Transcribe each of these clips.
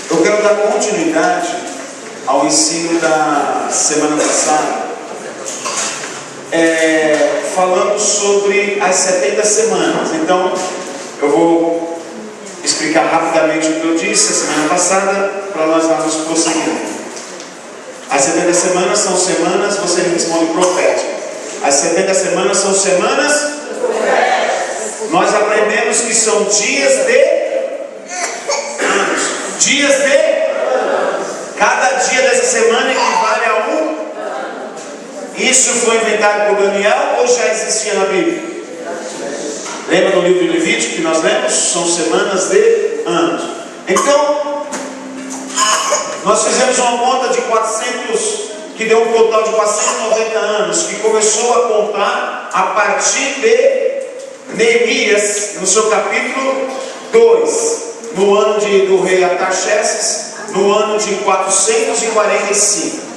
Eu quero dar continuidade ao ensino da semana passada, falando sobre as 70 semanas. Então, eu vou explicar rapidamente o que eu disse a semana passada, para nós darmos prosseguimento. As 70 semanas são semanas, você me responde profético. As 70 semanas são semanas proféticas. Nós aprendemos que são dias de anos. Dias de anos. Cada dia dessa semana equivale a um. Isso foi inventado por Daniel ou já existia na Bíblia? Lembra no livro de Levítico que nós lemos? São semanas de anos. Então, nós fizemos uma conta de 400, que deu um total de 490 anos, que começou a contar a partir de Neemias, no seu capítulo 2, no ano do rei Artaxerxes, no ano de 445.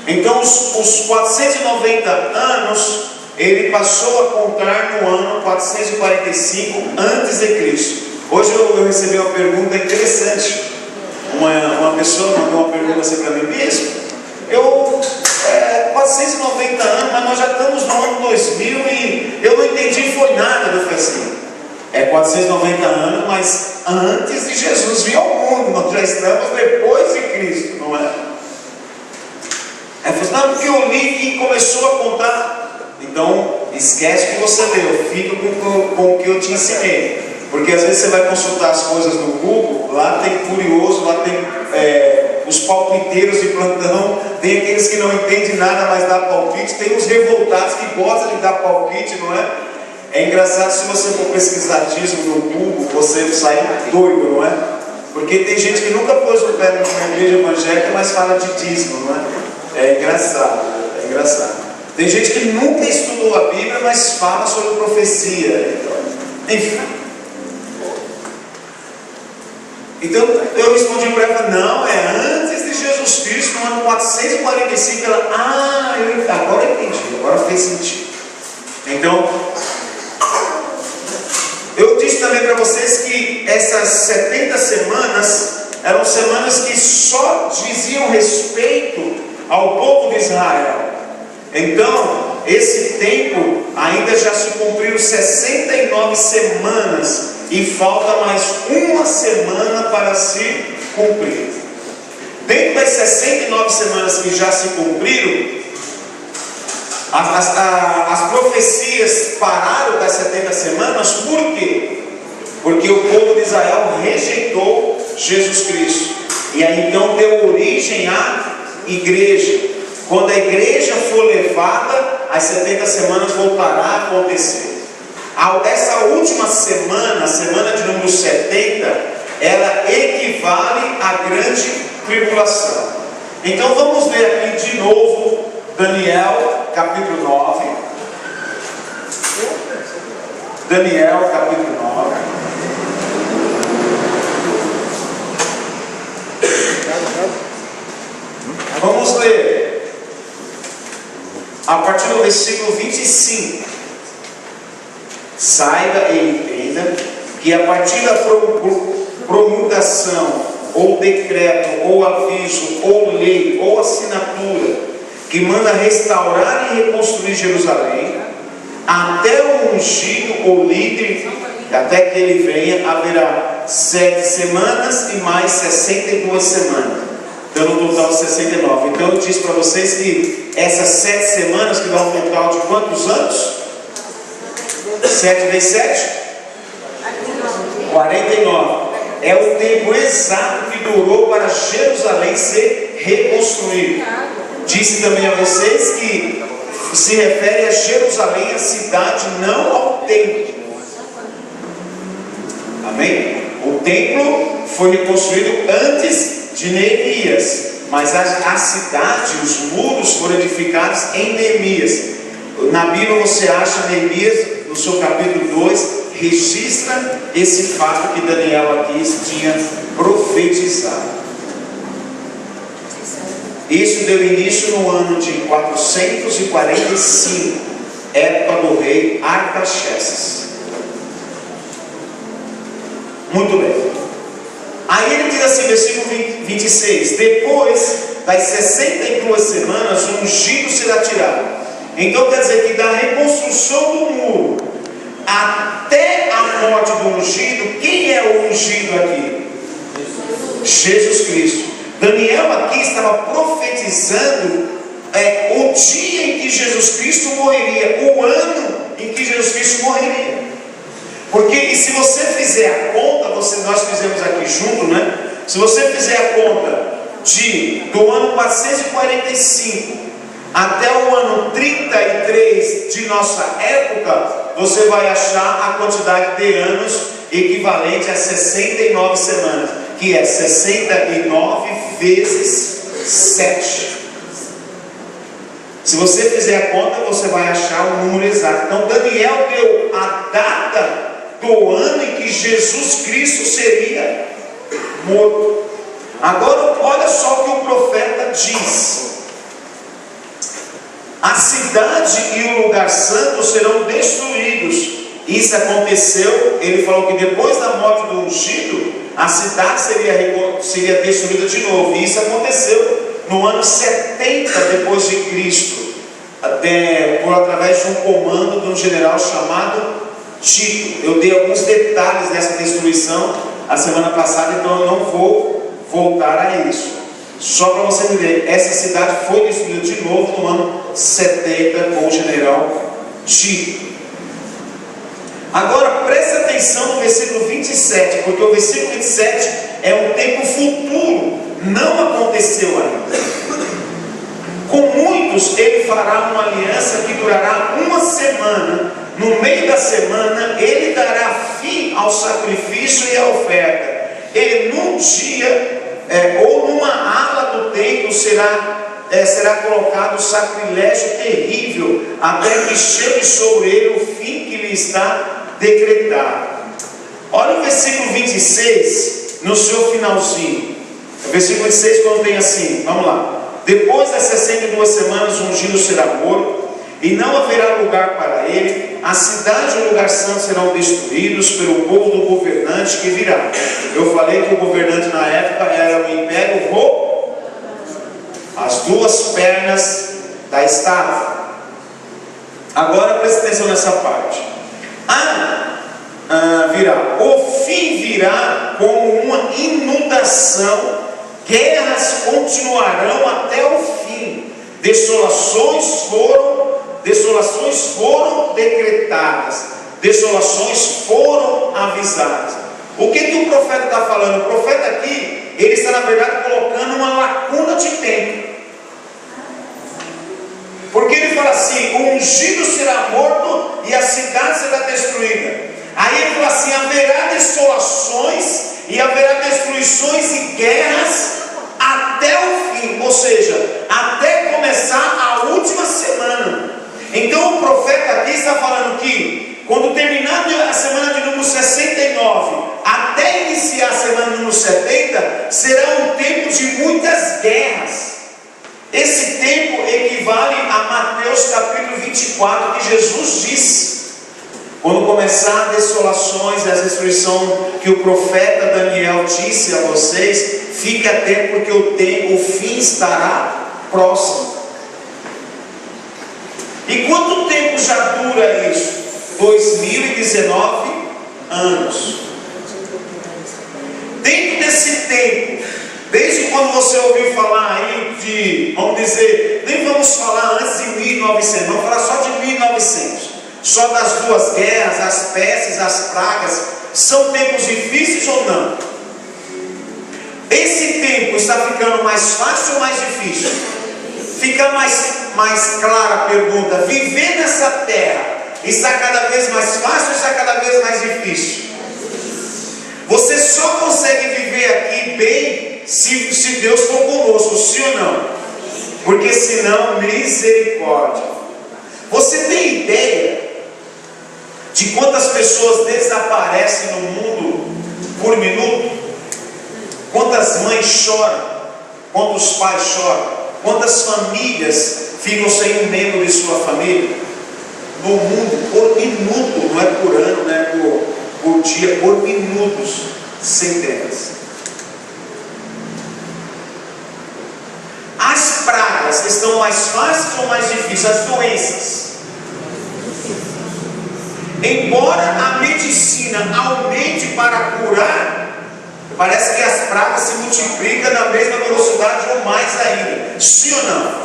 Então, os 490 anos, ele passou a contar no ano 445 antes de Cristo. Hoje eu recebi uma pergunta interessante. Uma pessoa mandou uma pergunta assim para mim mesmo. 490 anos, mas nós já estamos no ano 2000 e eu não entendi foi nada. Eu falei assim, 490 anos, mas antes de Jesus vir ao mundo, nós já estamos depois de Cristo, não é? Aí eu falei, não, porque eu li e começou a contar. Então, esquece o que você leu, fica com o que eu te ensinei. Porque às vezes você vai consultar as coisas no Google, lá tem curioso, lá tem os palpiteiros de plantão, tem aqueles que não entendem nada, mas dá palpite, tem os revoltados que gostam de dar palpite, não é? É engraçado, se você for pesquisar dízimo no Google, você sai doido, não é? Porque tem gente que nunca pôs o pé numa igreja evangélica, mas fala de dízimo, não é? É engraçado, é engraçado. Tem gente que nunca estudou a Bíblia, mas fala sobre profecia. Enfim. Então eu respondi para ela, não, é antes de Jesus Cristo, no ano 445. Ela, agora eu entendi, agora fez sentido. Então, eu disse também para vocês que essas 70 semanas eram semanas que só diziam respeito ao povo de Israel. Então, esse tempo ainda já se cumpriram 69 semanas e falta mais uma semana para se cumprir. Dentro das 69 semanas que já se cumpriram, as profecias pararam das 70 semanas. Por quê? Porque o povo de Israel rejeitou Jesus Cristo. E aí então deu origem à igreja. Quando a igreja for levada, as 70 semanas voltará a acontecer. Essa última semana, a semana de número 70, ela equivale à grande tribulação. Então vamos ler aqui de novo Daniel capítulo 9. Daniel capítulo 9. Vamos ler a partir do versículo 25. Saiba e entenda que a partir da promulgação, ou decreto, ou aviso, ou lei, ou assinatura, que manda restaurar e reconstruir Jerusalém, até o ungido ou líder, até que ele venha, haverá 7 semanas e mais 62 semanas, dando um total de 69. Então eu disse para vocês que essas 7 semanas, que dá um total de quantos anos? 7 vezes 7? 49. É o tempo exato que durou para Jerusalém ser reconstruído. Disse também a vocês que se refere a Jerusalém, a cidade, não ao templo. Amém? O templo foi reconstruído antes de Neemias, mas a cidade, os muros foram edificados em Neemias. Na Bíblia você acha Neemias, no seu capítulo 2, registra esse fato que Daniel aqui tinha profetizado. Isso deu início no ano de 445, época do rei Artaxerxes. Muito bem. Aí ele diz assim, versículo 26: depois das 62 semanas, o ungido será tirado. Então quer dizer que da reconstrução do muro até a morte do ungido, quem é o ungido aqui? Jesus Cristo. Daniel aqui estava profetizando o dia em que Jesus Cristo morreria, o ano em que Jesus Cristo morreria. Porque, e se você fizer a conta, nós fizemos aqui junto, né? Se você fizer a conta do ano 445 até o ano 33 de nossa época, você vai achar a quantidade de anos equivalente a 69 semanas, que é 69 vezes 7. Se você fizer a conta, você vai achar o número exato. Então Daniel deu a data do ano em que Jesus Cristo seria morto. Agora olha só o que o profeta diz: a cidade e o lugar santo serão destruídos. Isso aconteceu, ele falou que depois da morte do ungido, a cidade seria destruída de novo. E isso aconteceu no ano 70 depois de Cristo, através de um comando de um general chamado Tito. Eu dei alguns detalhes dessa destruição a semana passada, então eu não vou voltar a isso. Só para você entender, essa cidade foi destruída de novo no ano 70 com o general Tito. Agora preste atenção no versículo 27, porque o versículo 27 é um tempo futuro, não aconteceu ainda. Com muitos ele fará uma aliança que durará uma semana. No meio da semana ele dará fim ao sacrifício e à oferta. Ele num dia ou numa ala do templo será colocado sacrilégio terrível, até que chegue sobre ele o fim que lhe está decretado. Olha o versículo 26 no seu finalzinho. O versículo 26 quando tem assim, vamos lá: depois das 62 semanas o ungido será morto, e não haverá lugar para ele. A cidade e o lugar santo serão destruídos pelo povo do governante que virá. Eu falei que o governante na época era o Império Romano, as duas pernas da estátua. Agora preste atenção nessa parte. O fim virá como uma inundação, guerras continuarão até o fim, desolações foram decretadas, desolações foram avisadas. O que o profeta está falando? O profeta aqui, ele está na verdade colocando uma lacuna de tempo, porque ele fala assim: o ungido será morto e a cidade será destruída. Aí ele fala assim: haverá desolações e haverá destruições e guerras até o fim, ou seja, até começar a última semana. Então o profeta aqui está falando que quando terminar a semana de número 69 até iniciar a semana de número 70, será um tempo de muitas guerras. Esse tempo equivale a Mateus capítulo 24, que Jesus disse: quando começar as desolações e a destruição que o profeta Daniel disse a vocês, fique atento, porque o fim estará próximo. E quanto tempo já dura isso? 2019 anos. Dentro desse tempo, desde quando você ouviu falar aí de, vamos dizer, nem vamos falar antes de 1900, vamos falar só de 1900, só das duas guerras, as pestes, as pragas, são tempos difíceis ou não? Esse tempo está ficando mais fácil ou mais difícil? Fica mais clara a pergunta: viver nessa terra está cada vez mais fácil ou está cada vez mais difícil? Você só consegue viver aqui bem se Deus for conosco, sim ou não? Porque senão, misericórdia. Você tem ideia de quantas pessoas desaparecem no mundo por minuto? Quantas mães choram? Quantos pais choram? Quantas famílias ficam sem um membro de sua família? No mundo, por minuto, não é por ano, não é por dia, por minutos. centenas. As pragas estão mais fáceis ou mais difíceis? As doenças. Embora a medicina aumente para curar, parece que as pragas se multiplicam na mesma velocidade ou mais ainda. Sim ou não?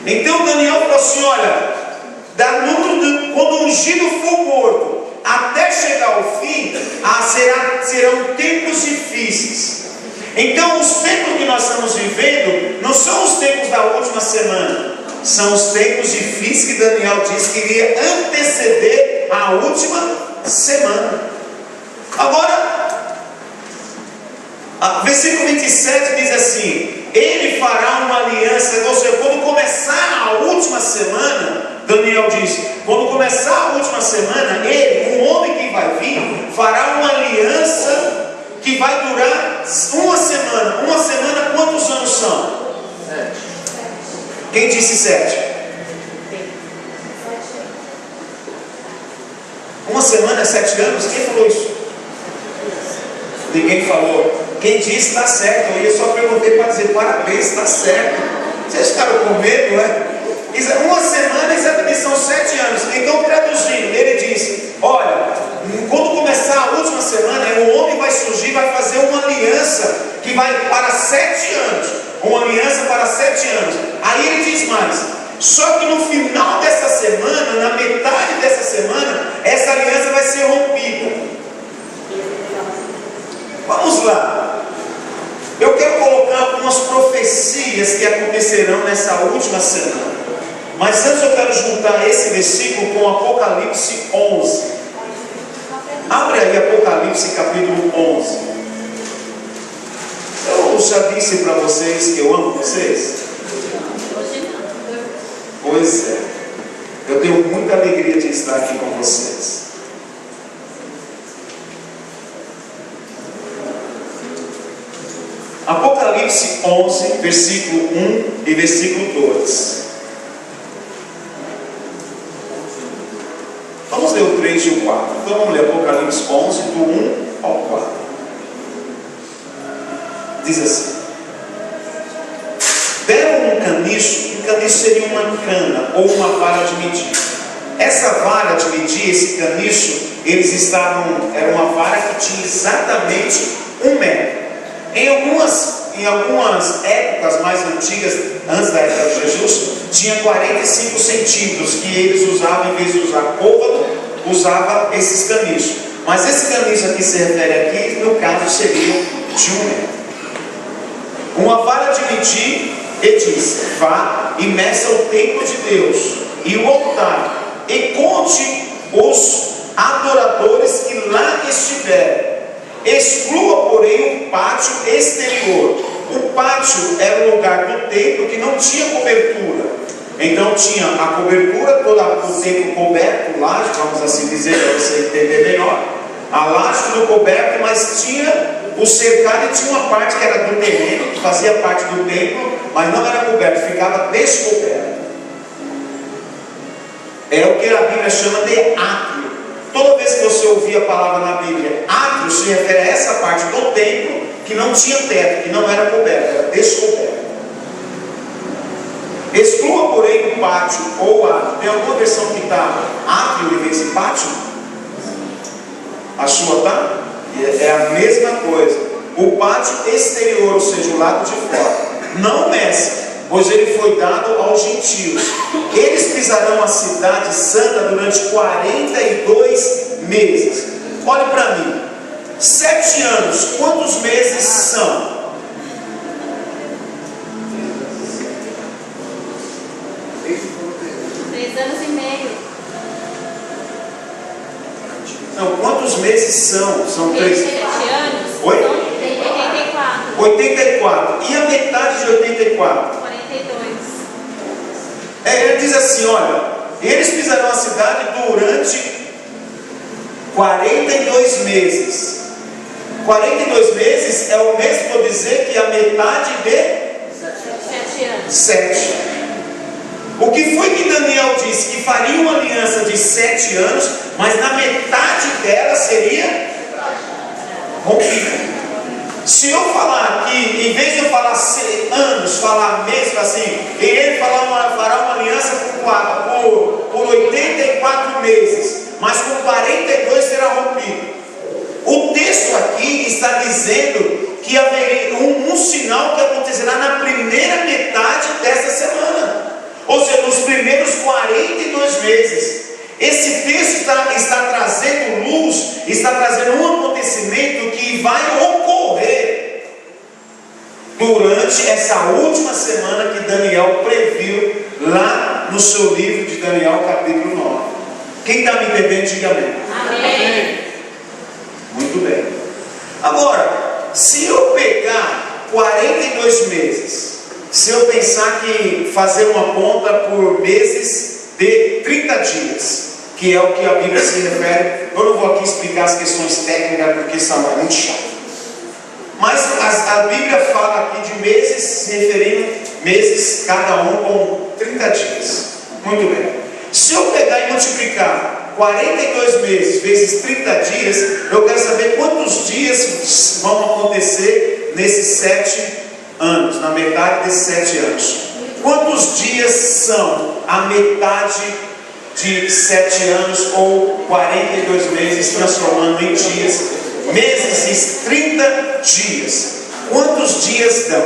Então Daniel falou assim: olha, quando o ungido for morto, até chegar ao fim, serão tempos difíceis. Então os tempos que nós estamos vivendo não são os tempos da última semana, são os tempos difíceis que Daniel disse que iria anteceder a última semana. Agora, versículo 27 diz assim: ele fará uma aliança, ou seja, quando começar a última semana, Daniel disse, quando começar a última semana, ele, o homem que vai vir, fará uma aliança que vai durar uma semana. Uma semana, quantos anos são? 7. Quem disse 7? Uma semana é 7 anos? Quem falou isso? Ninguém falou. Quem disse está certo. Eu só perguntei para dizer parabéns, está certo. Vocês ficaram com medo, né? Uma semana exatamente são 7 anos. Então, traduzindo, ele disse: olha, quando começar a última semana, o homem vai surgir, vai fazer uma aliança que vai para 7 anos. Uma aliança para 7 anos. Aí ele diz mais: só que no final dessa semana, na metade dessa semana, essa aliança vai ser rompida. Vamos lá. Eu quero colocar algumas profecias que acontecerão nessa última semana. Mas antes eu quero juntar esse versículo com Apocalipse 11. Abre aí Apocalipse capítulo 11. Eu já disse para vocês que eu amo vocês? Pois é. Eu tenho muita alegria de estar aqui com vocês. Apocalipse 11, versículo 1 e versículo 2. Vamos ler o 3 e o 4. Então vamos ler Apocalipse 11, do 1 ao 4. Diz assim: deram um caniço seria uma cana ou uma vara de medir. Essa vara de medir, esse caniço, era uma vara que tinha exatamente 1 metro. Em algumas épocas mais antigas, antes da época de Jesus, tinha 45 centímetros que eles usavam, em vez de usar côvado, usava esses caniços. Mas esse caniço aqui se refere aqui, no caso seria de 1 metro. Uma vara de medir, ele diz: vá e meça o templo de Deus e o altar, e conte os adoradores que lá estiverem. Exclua, porém, o pátio exterior. O pátio era o lugar do templo que não tinha cobertura. Então tinha a cobertura, todo o templo coberto, laje, vamos assim dizer, para você entender melhor. A laje tudo coberto, mas tinha o cercado e tinha uma parte que era do terreno, que fazia parte do templo, mas não era coberto, ficava descoberto. É o que a Bíblia chama de átrio. Toda vez que você ouvir a palavra na Bíblia, átrio se refere a essa parte do templo que não tinha teto, que não era coberto, era descoberto. Exclua, porém, o pátio ou átrio. Tem alguma versão que está átrio em vez de pátio? A sua está? É a mesma coisa. O pátio exterior, ou seja, o lado de fora. Não meça, pois ele foi dado aos gentios. Eles pisarão a cidade santa durante 42 meses. Olhe para mim. 7 anos, quantos meses são? 3 anos e meio. Não, quantos meses são? São 3 anos. Oi? 84. 84. E a metade de 84? 42. Ele diz assim: olha, eles pisarão a cidade durante 42 meses. 42 meses é o mesmo que eu dizer que a metade de 7 anos. 7. O que foi que Daniel disse? Que faria uma aliança de 7 anos, mas na metade dela seria rompida. Se eu falar aqui, em vez de eu falar anos, falar meses, assim, ele fará uma aliança por 84 meses, mas com 42 será rompido. O texto aqui está dizendo que haveria um sinal que acontecerá na primeira metade desta semana, ou seja, nos primeiros 42 meses. Esse texto está trazendo luz, está trazendo um acontecimento que vai ocorrer durante essa última semana que Daniel previu lá no seu livro de Daniel, capítulo 9. Quem está me entendendo, diga amém. Amém. Muito bem. Agora, se eu pegar 42 meses, se eu pensar que fazer uma conta por meses de 30 dias, que é o que a Bíblia se refere. Eu não vou aqui explicar as questões técnicas, porque isso é muito chato. Mas a Bíblia fala aqui de meses, se referindo meses, cada um com 30 dias. Muito bem. Se eu pegar e multiplicar 42 meses vezes 30 dias, eu quero saber quantos dias vão acontecer nesses 7 anos, na metade desses 7 anos. Quantos dias são a metade de 7 anos ou 42 meses, transformando em dias? Meses e 30 dias. Quantos dias dão?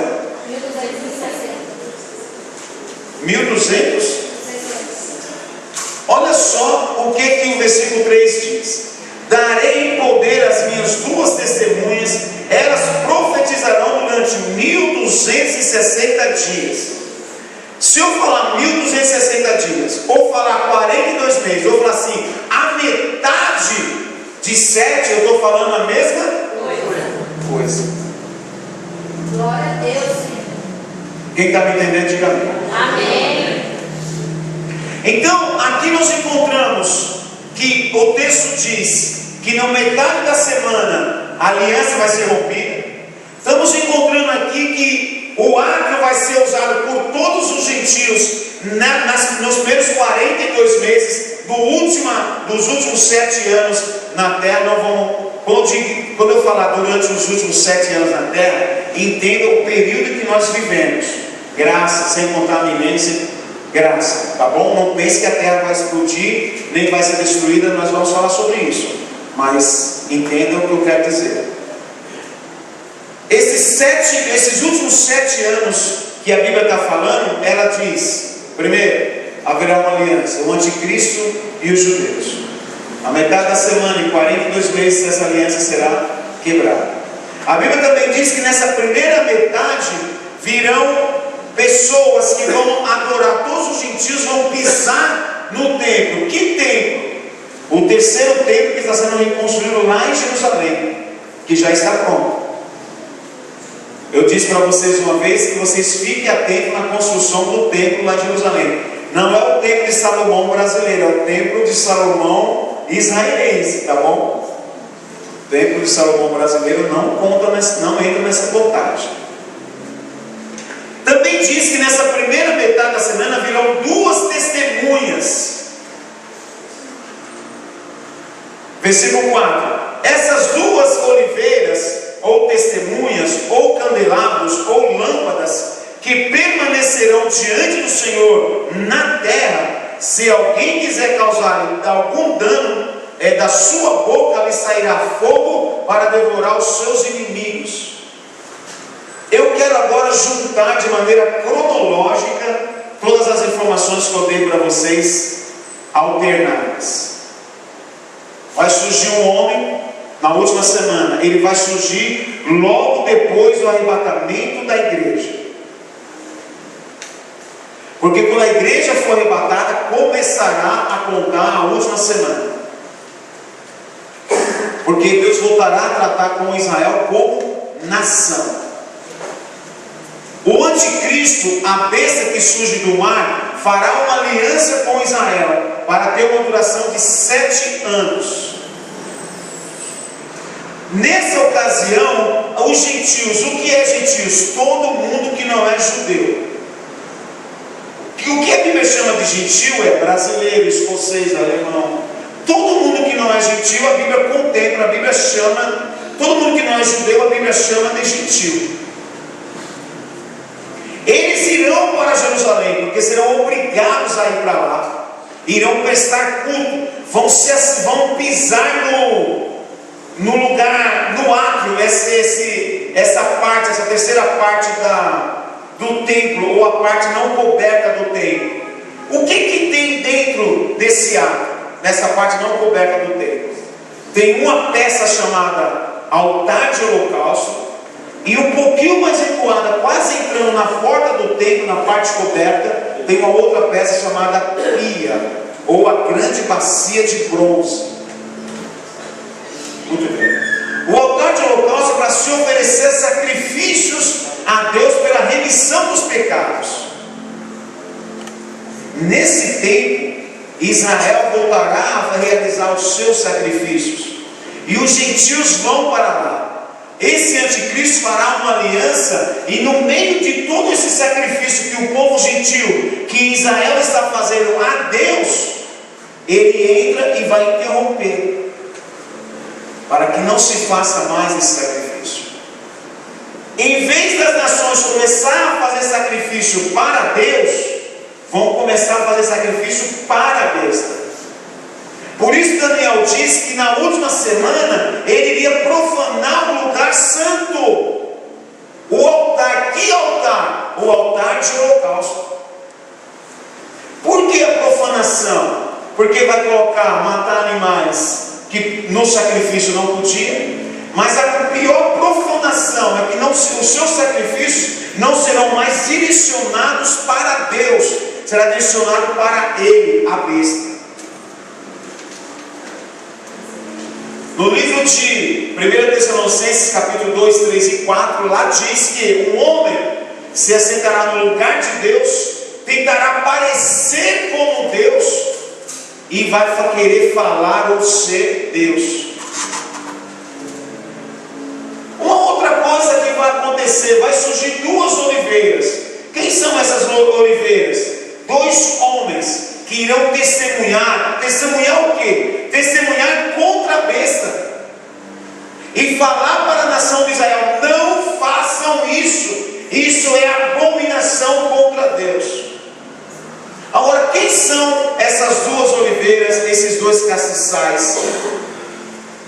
1200? Olha só o que o versículo 3 diz: darei poder às minhas 2 testemunhas, elas profetizarão durante 1260 dias. Se eu falar 1260 dias, ou falar 42 meses, ou falar assim, a metade de 7, eu estou falando a mesma coisa. Glória a Deus, Senhor. Quem está me entendendo, diga amém. Amém. Então, aqui nós encontramos que o texto diz que na metade da semana a aliança vai ser rompida. Estamos encontrando aqui que o átrio vai ser usado por todos os gentios nos primeiros 42 meses dos últimos 7 anos na terra. Não vão, quando eu falar durante os últimos 7 anos na terra, entenda o período que nós vivemos. Graça, sem contar milênio, graça, tá bom? Não pense que a terra vai explodir, nem vai ser destruída, nós vamos falar sobre isso. Mas entendam o que eu quero dizer. Esses últimos 7 anos que a Bíblia está falando, ela diz: primeiro, haverá uma aliança, o anticristo e os judeus. A metade da semana, em 42 meses, essa aliança será quebrada. A Bíblia também diz que nessa primeira metade virão pessoas que vão adorar, todos os gentios vão pisar no templo. Que templo? O terceiro templo que está sendo reconstruído lá em Jerusalém, que já está pronto. Eu disse para vocês uma vez que vocês fiquem atentos na construção do templo lá em Jerusalém. Não é o templo de Salomão brasileiro, é o templo de Salomão israelense, tá bom? O templo de Salomão brasileiro não entra nessa contagem. Também diz que nessa primeira metade da semana virão 2 testemunhas. Versículo 4: essas 2 oliveiras, ou testemunhas, ou candelabros, ou lâmpadas, que permanecerão diante do Senhor na terra, se alguém quiser causar algum dano, da sua boca lhe sairá fogo para devorar os seus inimigos. Eu quero agora juntar de maneira cronológica todas as informações que eu dei para vocês, alternadas. Vai surgir um homem na última semana, ele vai surgir logo depois do arrebatamento da igreja. Porque quando a igreja for arrebatada, começará a contar a última semana. Porque Deus voltará a tratar com Israel como nação. O anticristo, a besta que surge do mar, fará uma aliança com Israel para ter uma duração de 7 anos. Nessa ocasião, os gentios, o que é gentios? Todo mundo que não é judeu. Que o que a Bíblia chama de gentil é brasileiro, escocês, alemão. Todo mundo que não é gentil, a Bíblia contempla, a Bíblia chama. Todo mundo que não é judeu, a Bíblia chama de gentil. Eles irão para Jerusalém, porque serão obrigados a ir para lá. Irão prestar culto. Vão pisar no lugar, no átrio, essa parte, essa terceira parte do templo, ou a parte não coberta do templo. O que tem dentro desse átrio, nessa parte não coberta do templo? Tem uma peça chamada altar de holocausto, e um pouquinho mais recuada, quase entrando na porta do templo, na parte coberta, tem uma outra peça chamada pia, ou a grande bacia de bronze. Muito bem. O altar de holocausto é para se oferecer sacrifícios a Deus pela remissão dos pecados. Nesse tempo, Israel voltará a realizar os seus sacrifícios, e os gentios vão para lá. Esse anticristo fará uma aliança, e no meio de todo esse sacrifício que o povo gentil, que Israel está fazendo a Deus, ele entra e vai interromper, para que não se faça mais esse sacrifício. Em vez das nações começar a fazer sacrifício para Deus, vão começar a fazer sacrifício para a besta. Por isso Daniel diz que na última semana ele iria profanar o lugar santo. O altar, que altar? O altar de holocausto. Por que a profanação? Porque vai colocar, matar animais que no sacrifício não podia. Mas a pior profanação é que os seus sacrifícios não serão mais direcionados para Deus, será direcionado para ele, a besta. No livro de 1 Tessalonicenses, capítulo 2, 3 e 4, lá diz que um homem se assentará no lugar de Deus, tentará parecer como Deus, e vai querer falar ou ser Deus. Uma outra coisa que vai acontecer, vai surgir duas oliveiras. Quem são essas oliveiras? Dois homens que irão testemunhar. Testemunhar o quê? Testemunhar contra a besta. E falar para a nação de Israel: não façam isso. Isso é abominação contra Deus. Agora, quem são essas duas oliveiras, esses dois castiçais?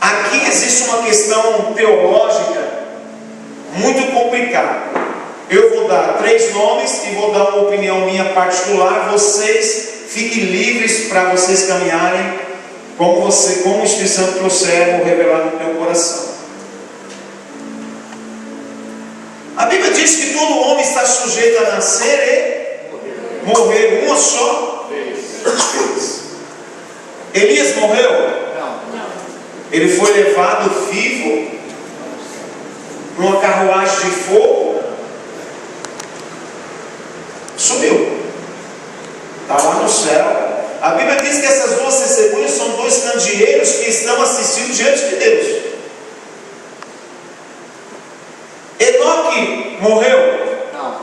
Aqui existe uma questão teológica muito complicada. Eu vou dar 3 nomes e vou dar uma opinião minha particular. Vocês fiquem livres para vocês caminharem como o Espírito Santo trouxer ou revelar no teu coração. A Bíblia diz que todo homem está sujeito a nascer e morrer uma só vez. Elias morreu? Não. Ele foi levado vivo numa carruagem de fogo. Subiu. Está lá no céu. A Bíblia diz que essas duas testemunhas são 2 candeeiros que estão assistindo diante de Deus. Enoque morreu? Não.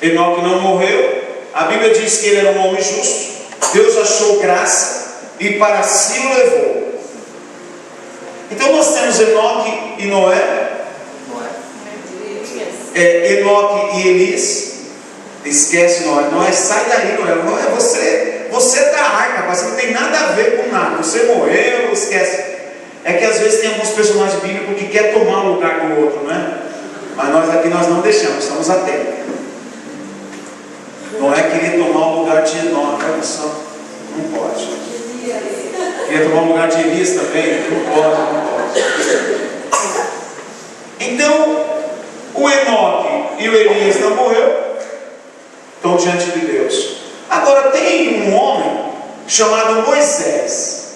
Enoque não morreu. A Bíblia diz que ele era um homem justo. Deus achou graça e para si o levou. Então nós temos Enoque e Noé. Enoque e Elias. Esquece Noé. Noé, sai daí, Noé. Noé, você é da arca, mas você não tem nada a ver com nada. Você morreu, esquece. É que às vezes tem alguns personagens bíblicos que querem tomar o lugar do outro, né? Mas nós aqui nós não deixamos, estamos atentos. Noé queria tomar o lugar de Enoque, não pode. Queria tomar o lugar de Elias também, não pode. Então, o Enoque e o Elias não morreu, estão diante de Deus. Agora tem um homem chamado Moisés.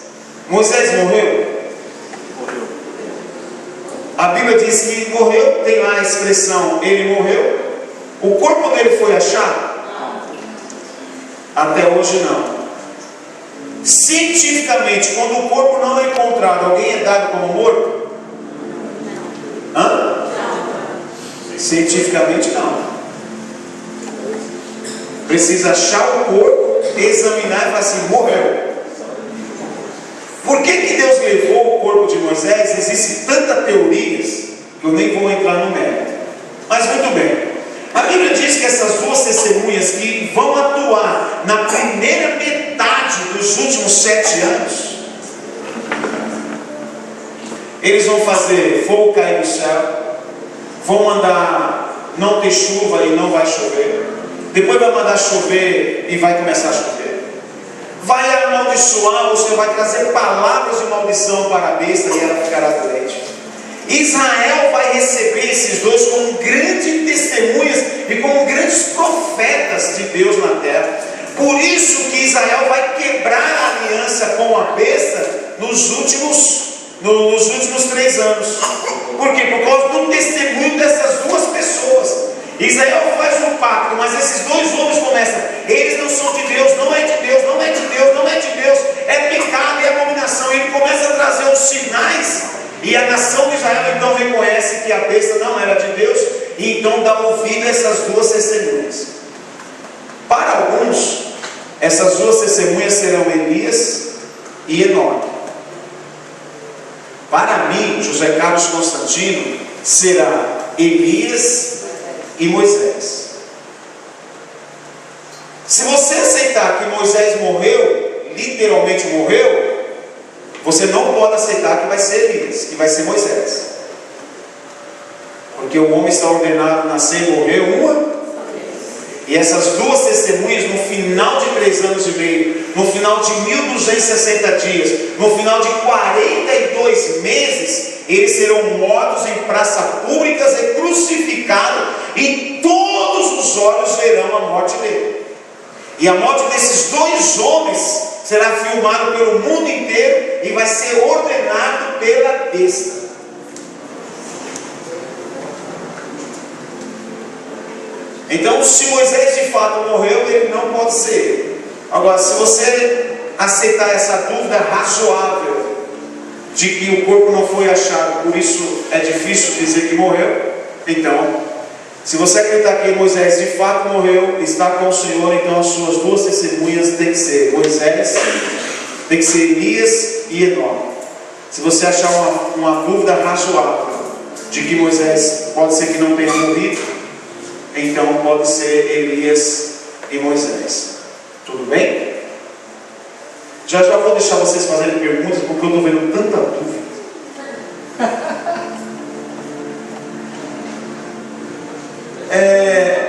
Moisés morreu? A Bíblia diz que ele morreu, tem lá a expressão, ele morreu. O corpo dele foi achado? Até hoje não. Cientificamente, quando o corpo não é encontrado, alguém é dado como morto? Hã? Cientificamente não. precisa achar o corpo, examinar e falar assim: morreu. Por que Deus levou o corpo de Moisés? Existem tantas teorias que eu nem vou entrar no mérito. Mas muito bem, a Bíblia diz que essas duas testemunhas que vão atuar na primeira metade dos últimos 7 anos, eles vão fazer fogo cair do céu, vão mandar não ter chuva e não vai chover, depois vai mandar chover e vai começar a chover, vai amaldiçoar, o Senhor vai trazer palavras de maldição para a besta e ela ficará doente. Israel vai receber esses dois como grandes testemunhas e como grandes profetas de Deus na terra. Por isso que Israel vai quebrar a aliança com a besta nos últimos 3 anos. Por quê? Por causa do testemunho dessas duas pessoas. Israel faz um pacto, mas esses dois homens começam: eles não são de Deus, não é de Deus, não é de Deus, não é de Deus, é pecado e abominação. E ele começa a trazer os sinais, e a nação de Israel então reconhece que a besta não era de Deus, e então dá ouvido a essas duas testemunhas. Para alguns, essas duas testemunhas serão Elias e Enoque. Para mim, José Carlos Constantino, será Elias e Moisés. Se você aceitar que Moisés morreu, literalmente morreu, você não pode aceitar que vai ser Elias, que vai ser Moisés, porque o homem está ordenado a nascer e morrer uma. E essas duas testemunhas, no final de 3 anos e meio, no final de 1260 dias, no final de 42 meses, eles serão mortos em praças públicas e crucificados, e todos os olhos verão a morte dele. E a morte desses 2 homens será filmada pelo mundo inteiro e vai ser ordenado pela besta. Então, se Moisés de fato morreu, ele não pode ser. Agora, se você aceitar essa dúvida razoável de que o corpo não foi achado, por isso é difícil dizer que morreu, então, se você acreditar que Moisés de fato morreu, está com o Senhor, então as suas duas testemunhas têm que ser Moisés, tem que ser Elias e Enoque. Se você achar uma dúvida razoável de que Moisés pode ser que não tenha morrido, então pode ser Elias e Moisés. Tudo bem? Já vou deixar vocês fazerem perguntas, porque eu estou vendo tanta dúvida.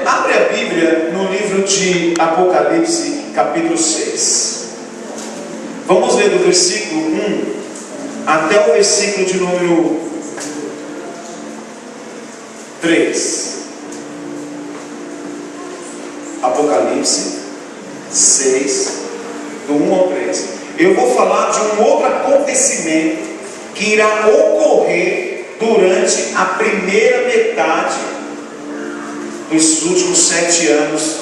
Abre a Bíblia no livro de Apocalipse, capítulo 6. Vamos ler do versículo 1 até o versículo de número 3. Apocalipse 6, do 1 ao 3. Eu vou falar de um outro acontecimento que irá ocorrer durante a primeira metade dos últimos 7 anos,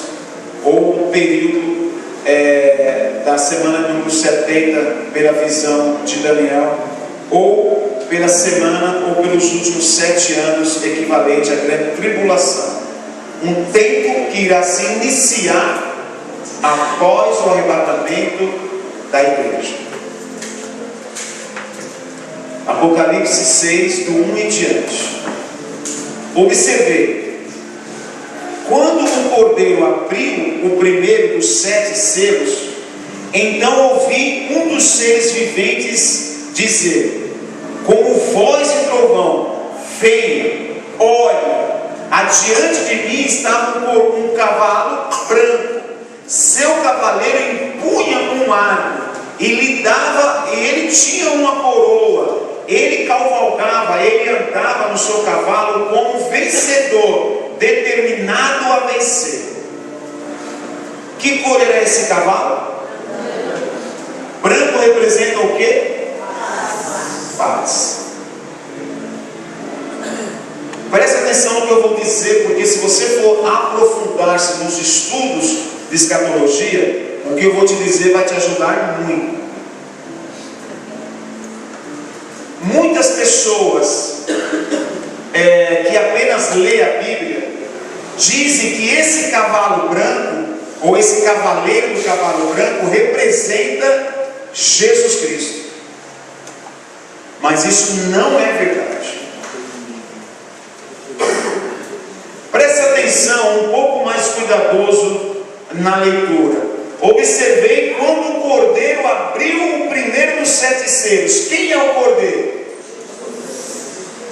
ou o período da semana número 70, pela visão de Daniel, ou pela semana, ou pelos últimos 7 anos, equivalente à grande tribulação. Um tempo que irá se iniciar após o arrebatamento da igreja. Apocalipse 6, do 1 em diante. Observei: quando o Cordeiro abriu o primeiro dos 7 selos, então ouvi um dos seres viventes dizer, como voz de trovão: venha, olhe. Adiante de mim estava um cavalo branco. Seu cavaleiro empunha um arco e ele tinha uma coroa. Ele cavalgava, ele andava no seu cavalo como vencedor, determinado a vencer. Que cor era esse cavalo? Branco representa o quê? Paz. Preste atenção no que eu vou dizer, porque se você for aprofundar-se nos estudos de escatologia, o que eu vou te dizer vai te ajudar muito. Muitas pessoas que apenas lê a Bíblia dizem que esse cavalo branco ou esse cavaleiro do cavalo branco, representa Jesus Cristo. Mas isso não é verdade. Preste atenção, um pouco mais cuidadoso na leitura. Observei quando o cordeiro abriu o primeiro dos 7 selos. Quem é o cordeiro?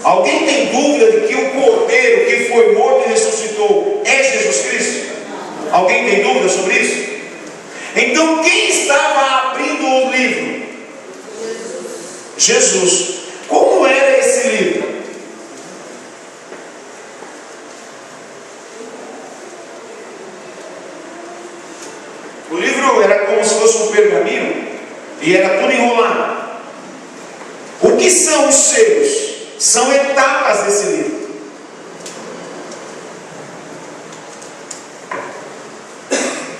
Alguém tem dúvida de que o cordeiro que foi morto e ressuscitou é Jesus Cristo? Alguém tem dúvida sobre isso? Então quem estava abrindo o livro? Jesus. Como era esse livro? O livro era como se fosse um pergaminho e era tudo enrolado. O que são os selos? São etapas desse livro.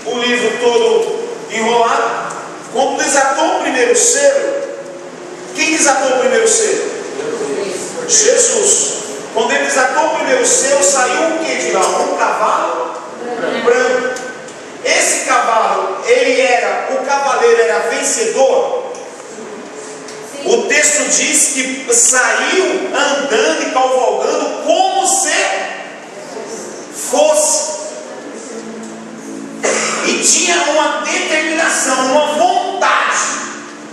O livro todo enrolado. Quando desatou o primeiro selo, quem desatou o primeiro selo? Jesus. Quando ele desatou o primeiro selo, saiu o que de lá? Um cavalo branco. Esse cavalo, o cavaleiro era vencedor. O texto diz que saiu andando e cavalgando como se fosse. E tinha uma determinação, uma vontade.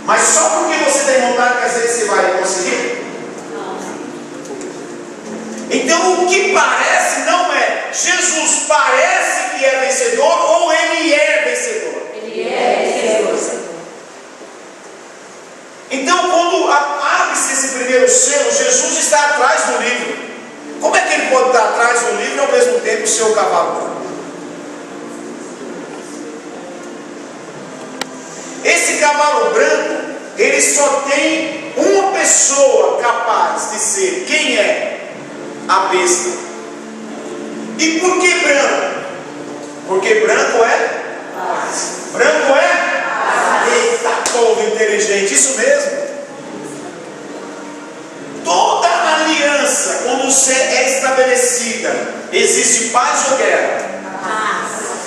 Mas só porque você tem vontade que às vezes você vai conseguir? Então o que parece não é. Jesus parece que é vencedor ou ele é vencedor? Ele é vencedor. Então quando abre-se esse primeiro selo, Jesus está atrás do livro. Como é que ele pode estar atrás do livro e ao mesmo tempo ser o cavalo? Esse cavalo branco, ele só tem uma pessoa capaz de ser. Quem é? A besta. E por que branco? Porque branco é paz. Branco é paz. Eita, povo inteligente, isso mesmo. Toda aliança, quando é estabelecida, existe paz ou guerra?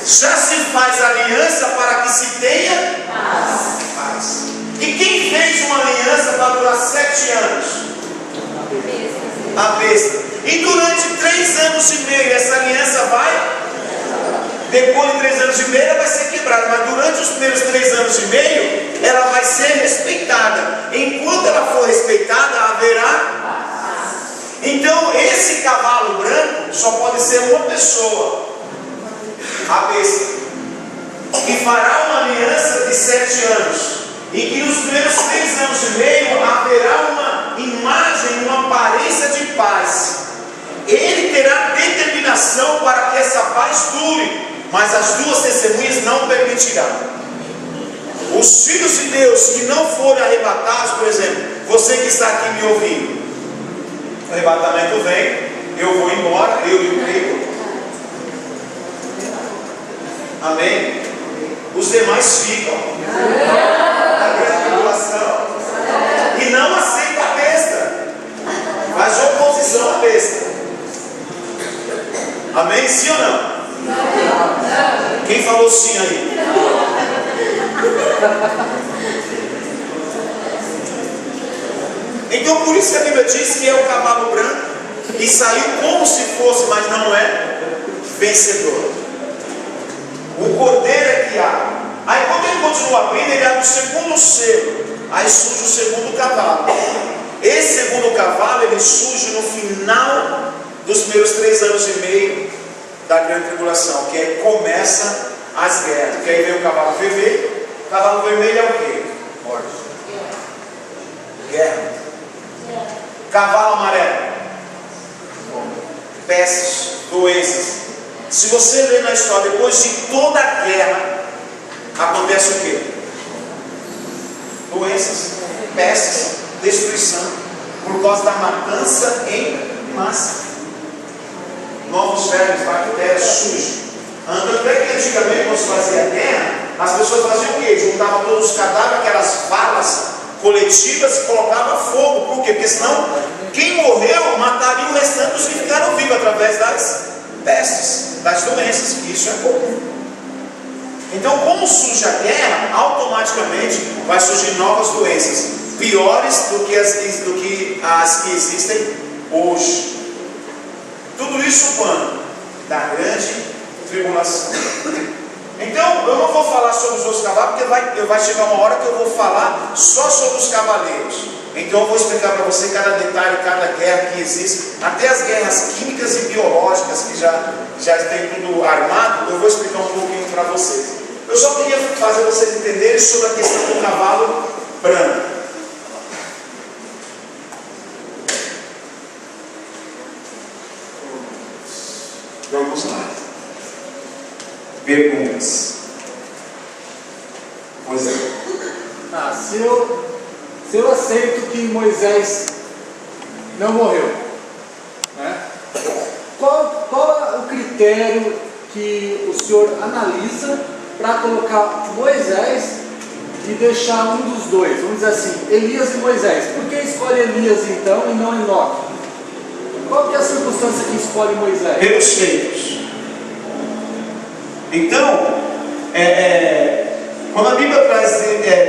Já se faz aliança para que se tenha paz. E quem fez uma aliança para durar 7 anos? A besta. E durante 3 anos e meio essa aliança vai, depois de 3 anos e meio ela vai ser quebrada, mas durante os primeiros 3 anos e meio ela vai ser respeitada. Enquanto ela for respeitada, haverá. Então esse cavalo branco só pode ser uma pessoa, a besta, que fará uma aliança de 7 anos, e que nos primeiros 3 anos e meio haverá uma imagem, uma aparência de paz. Ele terá determinação para que essa paz dure, mas as 2 testemunhas não permitirão. Os filhos de Deus que não forem arrebatados, por exemplo, você que está aqui me ouvindo, o arrebatamento vem, eu vou embora, eu e o Cristo. Amém? Os demais ficam na grande tribulação e não aceitam a besta, faz oposição à besta. Amém? Sim ou não? Quem falou sim aí? Então por isso que a Bíblia diz que é o cavalo branco e saiu como se fosse, mas não é vencedor. O cordeiro é que abre. Aí quando ele continua abrindo, ele abre o segundo selo. Aí surge o segundo cavalo. Esse segundo cavalo, ele surge no final dos primeiros 3 anos e meio da grande tribulação, que aí começa as guerras. Que aí vem o cavalo vermelho. O cavalo vermelho é o quê? Morte. Guerra. Cavalo amarelo. Pestes, doenças. Se você ler na história, depois de toda a guerra, acontece o quê? Doenças, pestes, destruição, por causa da matança em massa. Novos vermes, bactérias, sujo. Tanto é que antigamente, quando se fazia guerra, as pessoas faziam o quê? Juntavam todos os cadáveres, aquelas valas coletivas, e colocavam fogo. Por quê? Porque senão, quem morreu mataria o restante dos que ficaram vivos através das pestes, das doenças, que isso é comum. Então, como surge a guerra, automaticamente vai surgir novas doenças, piores do que as que existem hoje. Tudo isso quando? Da grande tribulação. Então, eu não vou falar sobre os outros cavalos, porque vai chegar uma hora que eu vou falar só sobre os cavaleiros. Então eu vou explicar para você cada detalhe, cada guerra que existe, até as guerras químicas e biológicas que já tem tudo armado, eu vou explicar um pouquinho para vocês. Eu só queria fazer vocês entenderem sobre a questão do cavalo branco. Vamos lá. Perguntas? Pois é. Se eu aceito que Moisés não morreu, né? Qual é o critério que o senhor analisa para colocar Moisés e deixar um dos dois? Vamos dizer assim, Elias e Moisés. Por que escolhe Elias então e não Enoque? Qual que é a circunstância que escolhe Moisés? Pelos feitos. Então, quando a Bíblia traz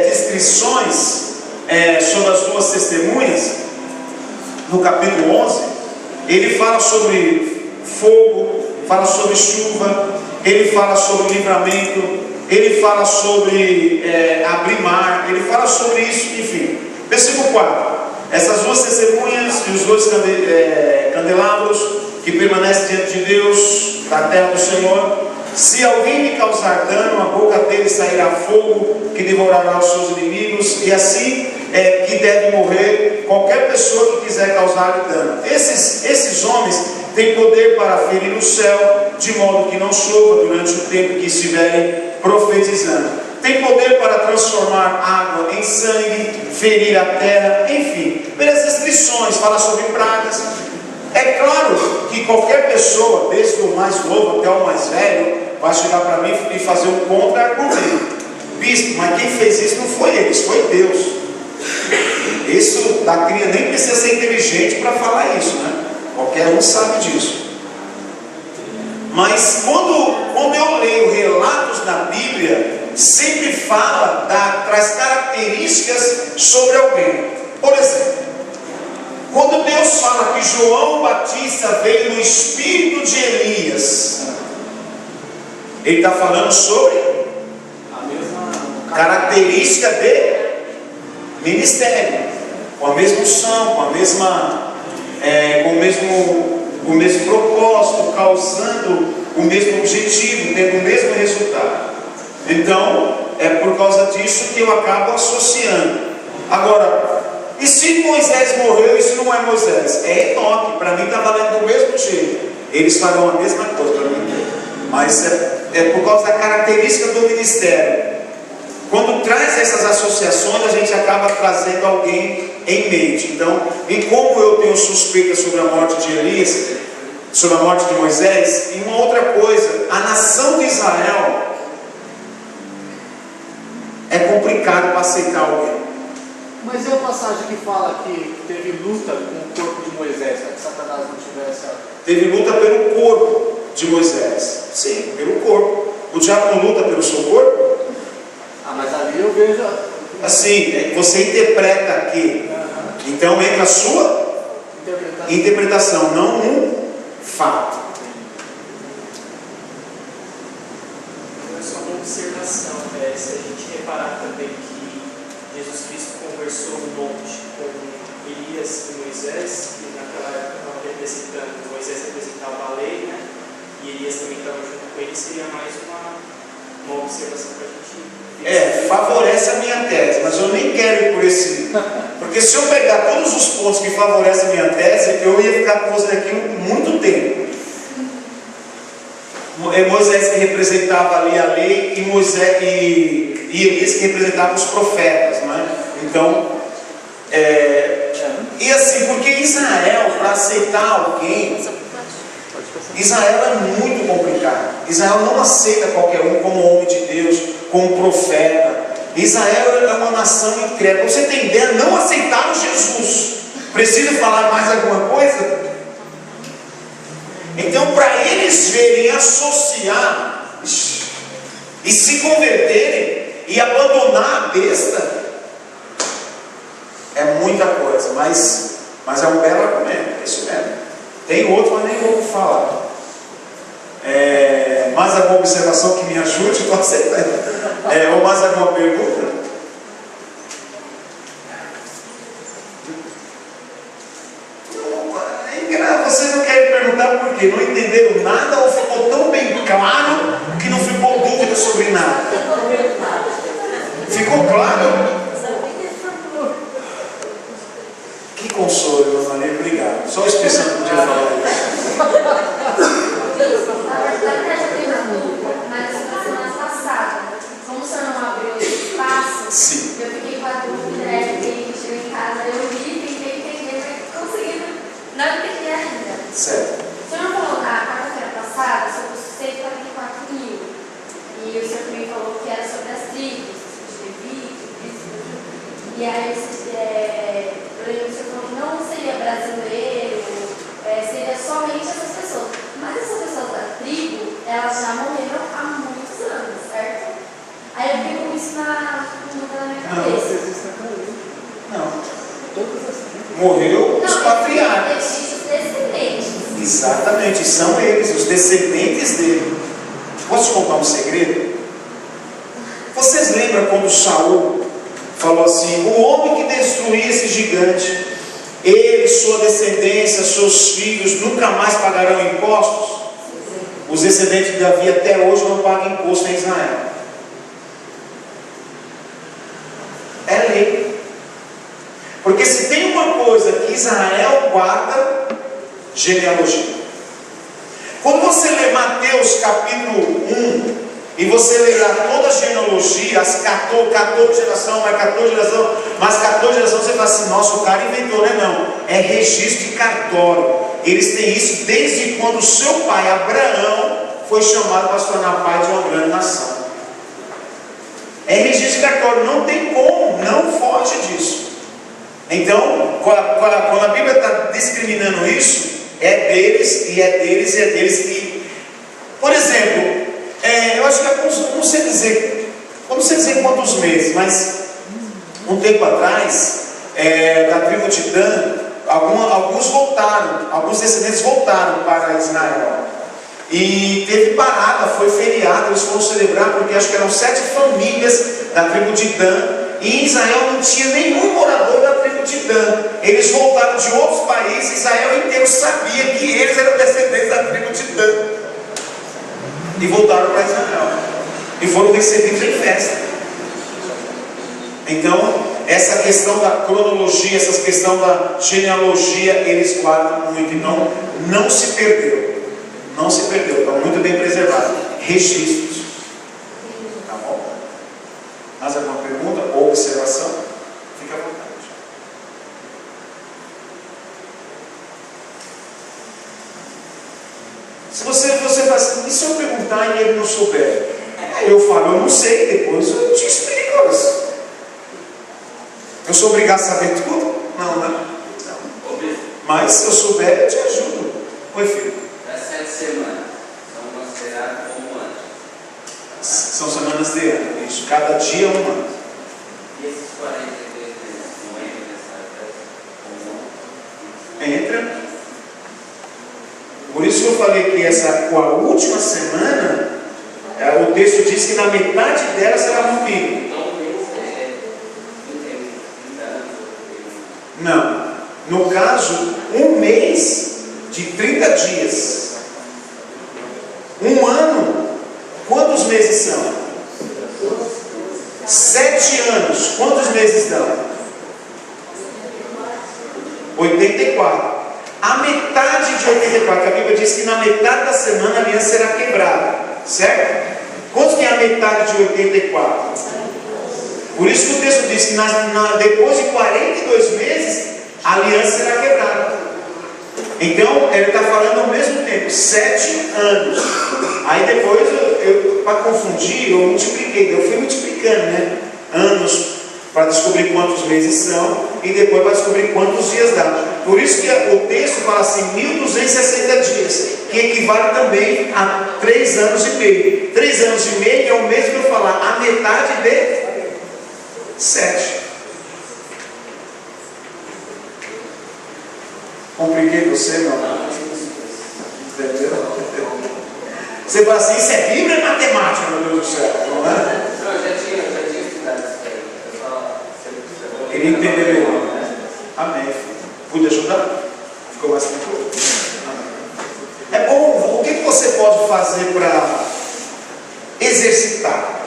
descrições sobre as duas testemunhas, no capítulo 11, ele fala sobre fogo, fala sobre chuva, ele fala sobre livramento, ele fala sobre abrir mar, ele fala sobre isso, enfim. Versículo 4. Essas duas testemunhas e os dois candelabros que permanecem diante de Deus, da terra do Senhor. Se alguém me causar dano, a boca dele sairá fogo que devorará os seus inimigos, e assim que deve morrer qualquer pessoa que quiser causar-lhe dano. Esses homens têm poder para ferir o céu, de modo que não chova durante o tempo que estiverem profetizando. Tem poder para transformar água em sangue, ferir a terra, enfim. Pelas descrições, fala sobre pragas. É claro que qualquer pessoa, desde o mais novo até o mais velho, vai chegar para mim e fazer um contra-argumento. Bispo, mas quem fez isso não foi eles, foi Deus. Isso da cria nem precisa ser inteligente para falar isso, né? Qualquer um sabe disso. Mas quando eu leio relatos na Bíblia, sempre traz características sobre alguém. Por exemplo, quando Deus fala que João Batista veio no espírito de Elias, ele está falando sobre A mesma característica de ministério, com a mesma unção, com o mesmo propósito, causando o mesmo objetivo, tendo o mesmo resultado. Então, é por causa disso que eu acabo associando. Agora, e se Moisés morreu, isso não é Moisés, é Enoque. Para mim está valendo do mesmo jeito. Eles falam a mesma coisa para mim. Mas é por causa da característica do ministério. Quando traz essas associações, a gente acaba trazendo alguém em mente. Então, e como eu tenho suspeita sobre a morte de Elias, sobre a morte de Moisés, e uma outra coisa, a nação de Israel é complicado para aceitar alguém. Mas é a passagem que fala que teve luta com o corpo de Moisés, para que Satanás não tivesse Teve luta pelo corpo de Moisés. Sim, pelo corpo. O diabo não luta pelo seu corpo? mas ali eu vejo assim, você interpreta aqui. Então entra a sua interpretação, não um fato. É só uma observação, se a gente reparar também que Jesus Cristo conversou um monte com Elias e Moisés, que naquela época estavam representando, Moisés representava a lei, né? E Elias também estava junto com ele, seria mais uma observação para a gente. Favorece a minha tese, mas eu nem quero ir por esse. Porque se eu pegar todos os pontos que favorecem a minha tese, eu ia ficar com você aqui muito tempo. Moisés que representava ali a lei e Elias que representava os profetas, né? Então, e assim, porque Israel, para aceitar alguém, Israel é muito complicado. Israel não aceita qualquer um como homem de Deus, como profeta. Israel é uma nação incrédula. Você tem ideia? Não aceitaram Jesus. Precisa falar mais alguma coisa? Então, para eles verem associar e se converterem e abandonar a besta, é muita coisa, mas é um belo argumento, é isso mesmo. Tem outro, mas nem vou falar. Mais alguma observação que me ajude? Ou mais alguma pergunta? Você não quer perguntar por quê? Não entenderam nada ou ficou tão bem claro que não ficou dúvida sobre nada? Ficou claro? Que consolo, meu Maria, obrigado. Só a expressão que podia falar isso. Mas na semana passada, como o senhor não abriu esse espaço, sim, eu fiquei com a dúvida, e chegou em casa, eu li, tentei entender, mas consegui não entender ainda. Certo. O senhor falou na quarta-feira passada sobre os 144 mil, e o senhor também falou que era sobre as tribos, de Levi, e aí eu lembro que o senhor falou que não seria brasileiro, seria somente essas pessoas. Mas essas pessoas da tribo, elas já morreram há muitos anos, certo? Aí eu fiquei com isso na minha cabeça. Não. Morreu os patriarcas. Os descendentes. Exatamente, são eles, os descendentes dele. Posso te contar um segredo? Vocês lembram quando Saul falou assim: o homem que destruir esse gigante, ele, sua descendência, seus filhos nunca mais pagarão impostos? Os descendentes de Davi até hoje não pagam imposto em Israel. É lei. Porque se tem uma coisa que Israel guarda, genealogia. Quando você lê Mateus capítulo 1, e você lê lá toda a genealogia, as 14 gerações, mais 14 gerações, você fala assim: nossa, o cara inventou, né? Não, é registro de cartório. Eles têm isso desde quando o seu pai, Abraão, foi chamado para se tornar pai de uma grande nação. É registro de cartório, não tem como, não foge disso. Então, quando a Bíblia está discriminando isso, é deles, e é deles, e é deles. E, por exemplo, eu acho que não sei dizer quantos meses, mas um tempo atrás, da tribo de Dan, alguns voltaram, alguns descendentes voltaram para Israel. E teve parada, foi feriado, eles foram celebrar, porque acho que eram 7 famílias da tribo de Dan, e em Israel não tinha nenhum morador da tribo de Dan. Eles voltaram de outros países, Israel inteiro sabia que eles eram descendentes da tribo de Dan. E voltaram para Israel. E foram recebidos em festa. Então, essa questão da cronologia, essa questão da genealogia, eles guardam muito. Então, não se perdeu. Não se perdeu, está muito bem preservado. Registros. Tá bom? Mais alguma pergunta ou observação? Fica à vontade. Se você fala assim: e se eu perguntar e ele não souber? Eu falo: eu não sei, depois eu te explico. Eu sou obrigado a saber tudo? Não, né? Não. Mas se eu souber, eu te ajudo. Oi, filho. Das 7 semanas são consideradas como anos. São semanas de ano, isso. Cada dia é um ano. E esses 42 meses não entram nessa como ano? Entra. Por isso que eu falei que com a última semana, o texto diz que na metade dela será rompido. Então, um mês tem 30 anos. Não. No caso, um mês de 30 dias. Um ano, quantos meses são? 7 anos, quantos meses dão? 84. A metade de 84, a Bíblia diz que na metade da semana a aliança será quebrada, certo? Quanto que é a metade de 84? Por isso que o texto diz que depois de 42 meses a aliança será quebrada. Então ele está falando ao mesmo tempo 7 anos. Aí depois para confundir, eu multipliquei, eu fui multiplicando, né? Anos para descobrir quantos meses são e depois para descobrir quantos dias dá. Por isso que o texto fala assim: 1260 dias, que que equivale também a 3 anos e meio. 3 anos e meio é o mesmo que eu falar, a metade de 7. Compliquei você, não? Entendeu? Você fala assim, isso é Bíblia ou é matemática, meu Deus do céu? Não é? Não, eu já tinha estudado isso aí. Eu só Queria entender melhor. Amém. Pude ajudar? Ficou mais tranquilo? É bom, o que você pode fazer para exercitar?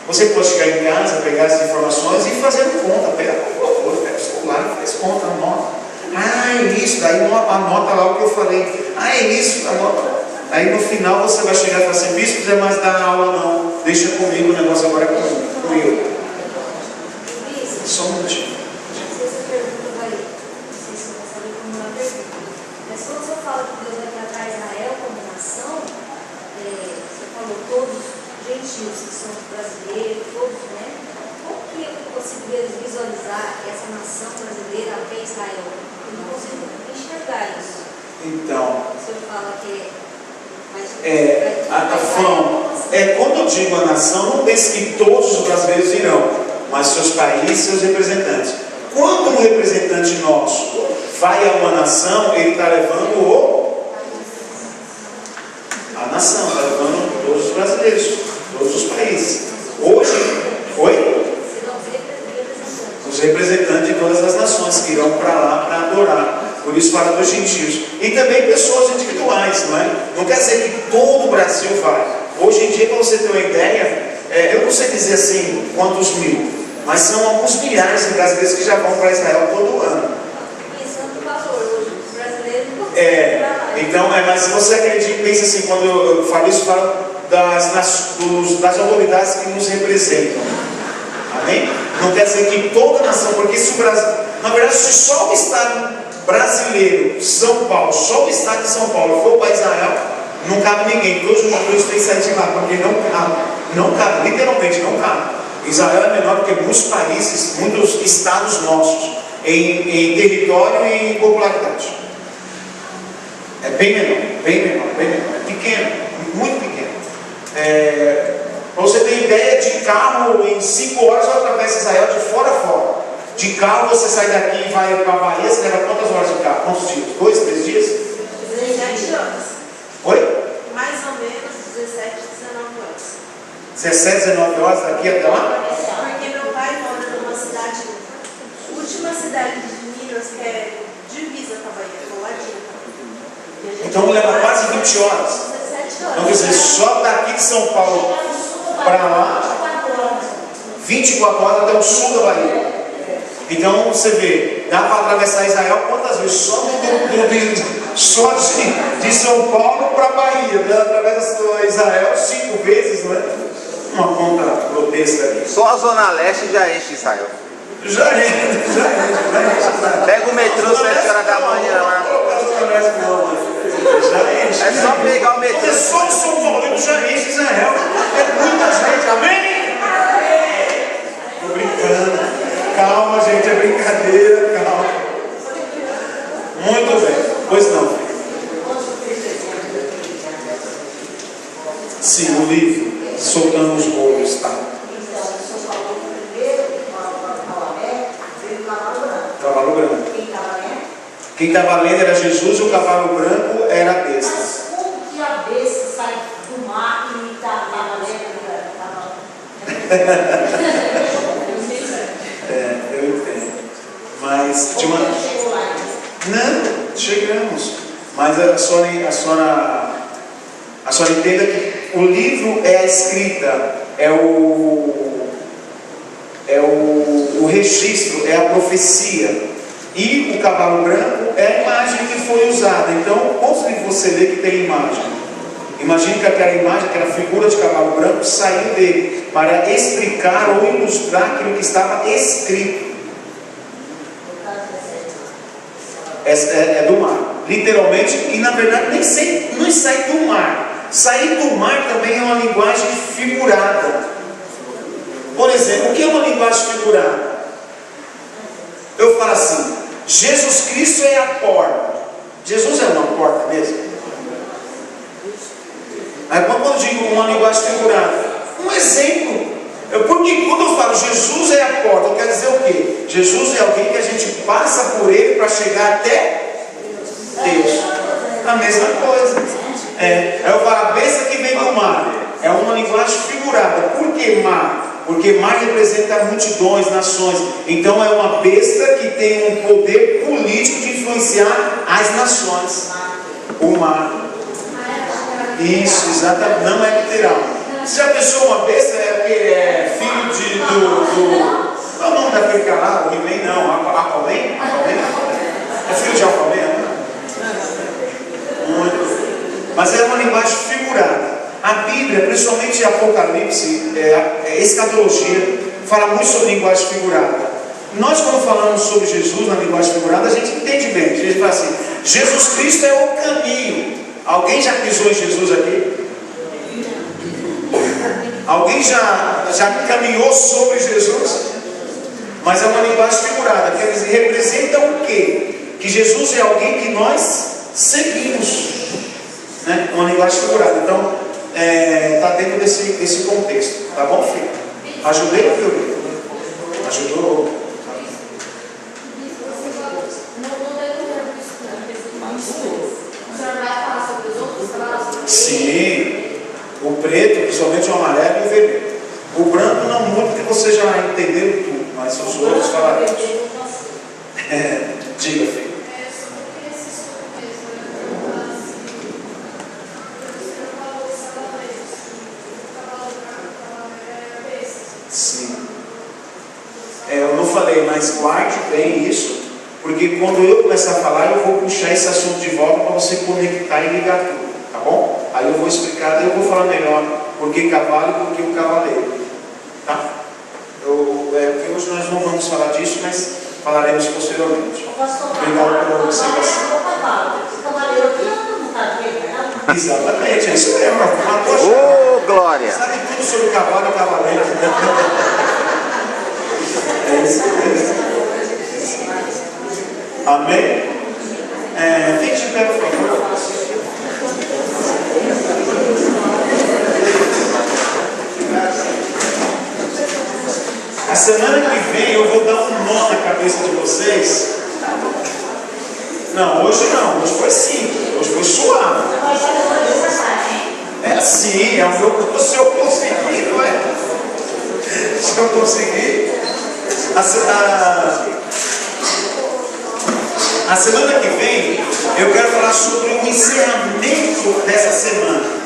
Você pode chegar em casa, pegar essas informações e fazer conta. Pega o celular e faz conta, anota. Ah, é isso, daí anota lá o que eu falei. Ah, é isso, anota. Aí no final você vai chegar e falar assim, bispo, não quiser mais dar aula não, deixa comigo, o negócio agora é comigo. Só um minutinho. Não sei se a pergunta vai, não sei se eu vou saber como uma pergunta, mas quando você fala que Deus vai tratar Israel como nação, você falou todos os gentios que são brasileiros, todos, né? Como que eu conseguiria visualizar essa nação brasileira até Israel? Eu não consigo enxergar isso. Então, O senhor fala que quando eu digo a nação, não pense que todos os brasileiros irão, mas seus países, seus representantes. Quando um representante nosso vai a uma nação, ele está levando a nação, está levando todos os brasileiros, todos os países. Hoje, os representantes de todas as nações que irão para lá para adorar. Por isso fala dos gentios. E também pessoas individuais, não é? Não quer dizer que todo o Brasil vai. Hoje em dia, para você ter uma ideia, eu não sei dizer assim quantos mil, mas são alguns milhares de brasileiros que já vão para Israel todo ano. Pensando no valor hoje, os brasileiros não conseguem ir para lá. Então, mas se você acredita, pensa assim, quando eu falo isso, falo das autoridades que nos representam. Amém? Não quer dizer que toda a nação, porque se o Brasil, na verdade, se só o Estado brasileiro, São Paulo, só o Estado de São Paulo for para Israel, não cabe ninguém. Todos os judeus têm que sair de lá, porque não cabe, literalmente não cabe. Israel é menor do que muitos países, muitos estados nossos, em território e em popularidade. É bem menor. É pequeno, muito pequeno. Para você ter ideia, de carro, em 5 horas eu atravesso Israel de fora a fora. De carro, você sai daqui e vai para a Bahia, você leva quantas horas de carro? Quantos dias? 2, 3 dias? 17 anos. Oi? Mais ou menos 17, 19 horas. 17, 19 horas daqui até lá? Porque meu pai mora numa cidade, última cidade de Minas, que é divisa com a Bahia, Coladinho. Então leva quase 20 horas. 17 horas. Então quer dizer, só daqui de São Paulo para lá, 24 horas até o sul da Bahia. Então você vê, dá para atravessar Israel quantas vezes? Só de São Paulo para a Bahia. Ela atravessa Israel 5 vezes, não é? Uma conta grotesca ali. Só a Zona Leste já enche Israel. Já enche. Pega o metrô 7 horas da manhã lá. É só pegar o metrô. É só o São Paulo já enche Israel. É muita gente, amém? Tô brincando. Calma, gente, é brincadeira, calma. Muito bem. Pois não. Sim, o livro, Soltando os Molhos, tá? Cavalo branco. Quem estava lendo era Jesus e o cavalo branco era a besta. Mas como que a besta sai do mar e estava lendo o cavalo? Eu entendo. Mas de uma... Não, chegamos. Mas a senhora entenda que o livro é a escrita, é o registro, é a profecia. E o cavalo branco é a imagem que foi usada. Então, quantos livros você lê que tem imagem? Imagine que aquela imagem, aquela figura de cavalo branco saiu dele para explicar ou ilustrar aquilo que estava escrito. É do mar, literalmente, e na verdade nem sai do mar. Sair do mar também é uma linguagem figurada. Por exemplo, o que é uma linguagem figurada? Eu falo assim: Jesus Cristo é a porta. Jesus é uma porta mesmo? Aí quando eu digo uma linguagem figurada, um exemplo. Porque quando eu falo Jesus é a porta, eu quero dizer o quê? Jesus é alguém que a gente passa por ele para chegar até Deus. A mesma coisa. Aí eu falo, a besta que vem do mar. É uma linguagem figurada. Por que mar? Porque mar representa multidões, nações. Então é uma besta que tem um poder político de influenciar as nações. O mar. Isso, exatamente. Não é literal. Se a pessoa é uma besta, é porque é filho do... Qual é o nome daquele canal? O He-Man não. Aquaman? É filho de Aquaman? Muito. Mas é uma linguagem figurada. A Bíblia, principalmente Apocalipse, escatologia, fala muito sobre linguagem figurada. Nós, quando falamos sobre Jesus na linguagem figurada, a gente entende bem. A gente fala assim, Jesus Cristo é o caminho. Alguém já pisou em Jesus aqui? Alguém já caminhou sobre Jesus? Mas é uma linguagem figurada, que eles representam o quê? Que Jesus é alguém que nós seguimos, né? Uma linguagem figurada. Então, está dentro desse contexto, tá bom, filho? Ajudei, filho? Ajudou? Sim, o preto, principalmente o amarelo e o vermelho. O branco não muito, porque você já entendeu tudo, mas os outros falaremos. Diga, filho. Sim. Eu não falei, mas guarde bem isso, porque quando eu começar a falar, eu vou puxar esse assunto de volta para você conectar e ligar tudo, tá bom? Aí eu vou explicar, daí eu vou falar melhor por que cavalo e por que o cavaleiro, tá? Porque hoje nós não vamos falar disso, mas falaremos posteriormente. Obrigado pela observação. Exatamente, é isso mesmo. Ô, glória! Sabe tudo sobre cavalo e cavaleiro. É isso mesmo. Amém? Fique de pé, por favor. A semana que vem eu vou dar um nó na cabeça de vocês. Não, hoje foi simples, hoje foi suave. É assim, é o meu, se eu conseguir, não é? Se eu conseguir. A semana que vem eu quero falar sobre o encerramento dessa semana.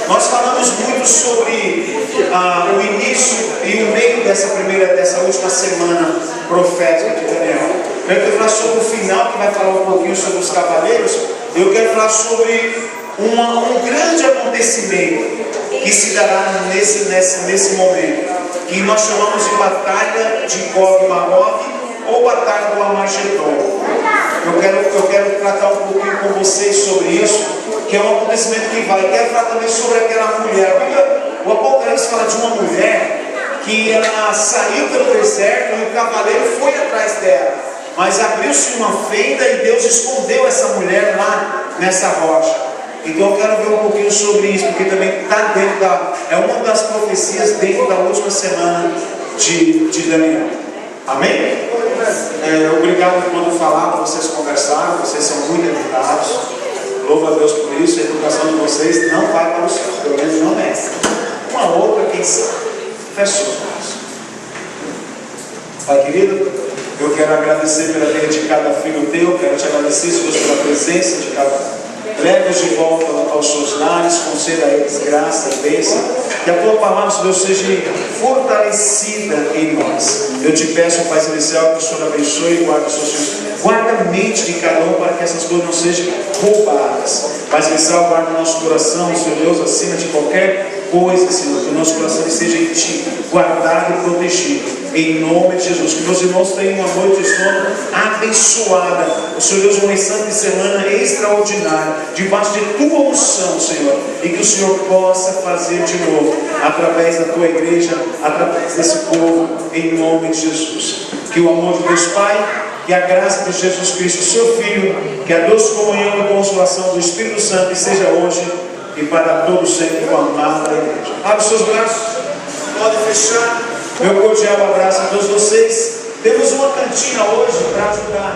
Nós falamos muito sobre o início e o meio dessa última semana profética de Daniel. Eu quero falar sobre o final, que vai falar um pouquinho sobre os cavaleiros. Eu quero falar sobre um grande acontecimento que se dará nesse momento, que nós chamamos de Batalha de Gog e Magog, ou Batalha do Armagedon. Eu quero tratar um pouquinho com vocês sobre isso, que é um acontecimento que vai. Quero falar também sobre aquela mulher. O Apocalipse fala de uma mulher que ela saiu pelo deserto e o cavaleiro foi atrás dela, mas abriu-se uma fenda e Deus escondeu essa mulher lá nessa rocha. Então eu quero ver um pouquinho sobre isso, porque também está dentro é uma das profecias dentro da última semana de Daniel. Amém? Obrigado por quando falar, por vocês conversaram, vocês são muito educados. Louvo a Deus por isso. A educação de vocês não vai para o céu, pelo menos não é. Uma outra, quem sabe. Feche os olhos. Pai querido, eu quero agradecer pela vida de cada filho teu. Quero te agradecer, Deus, pela presença de cada um. Leve-os de volta aos seus lares, conceda a eles graça e bênção. Que a tua palavra, Deus, seja fortalecida em nós. Eu te peço, Pai Celestial, que o Senhor abençoe e guarde os seus filhos. Guarda a mente de cada um para que essas coisas não sejam roubadas. Pai Celestial, guarda o nosso coração, Senhor Deus, acima de qualquer coisa, Senhor. Que o nosso coração esteja em Ti, guardado e protegido. Em nome de Jesus. Que meus irmãos tenham uma noite de sono abençoada. O Senhor Deus, uma instante de semana extraordinária, debaixo de tua unção, Senhor. E que o Senhor possa fazer de novo, através da tua igreja, através desse povo, em nome de Jesus. Que o amor de Deus Pai, que a graça de Jesus Cristo, seu Filho, que a doce comunhão e consolação do Espírito Santo seja hoje e para todo sempre com a amada igreja. Abre os seus braços, podem fechar. Meu cordial abraço a todos vocês. Temos uma cantina hoje para ajudar